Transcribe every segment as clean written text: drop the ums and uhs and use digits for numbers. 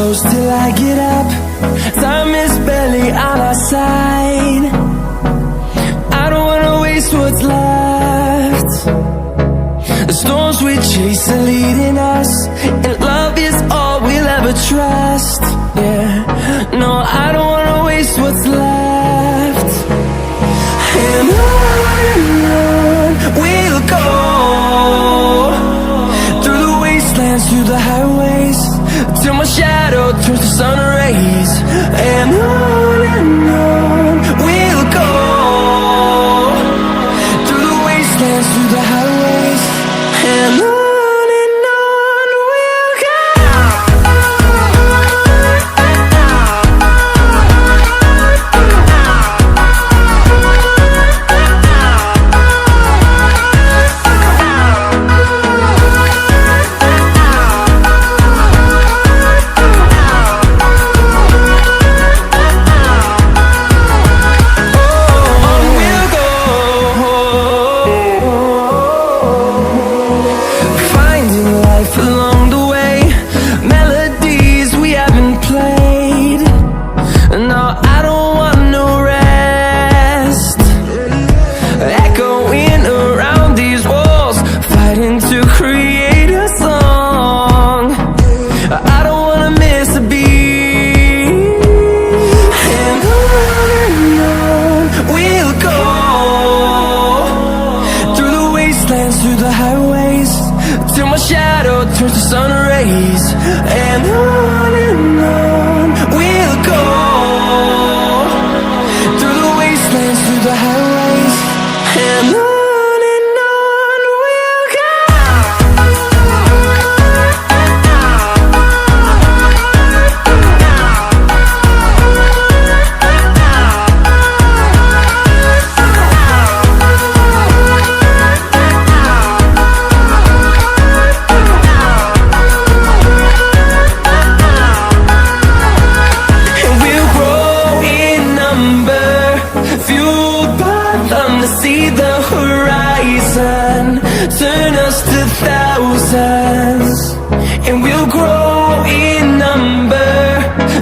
close till I get up. Time is barely on our side. I don't wanna waste what's left. The storms we chase are leading us, and love is all we'll ever trust. Yeah, no, I don't wanna waste what's left. And on we'll go, through the wastelands, through the highways, till my shadow turns to sun rays. And on we'll go, through the wastelands, through the highways, and on we'll go. Through the highways, till my shadow turns to sun rays. And on we'll go, through the wastelands, through the highways, and on we'll go. See the horizon, turn us to thousands, and we'll grow in number,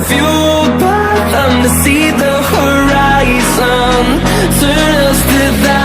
fueled by them. To see the horizon, turn us to thousands.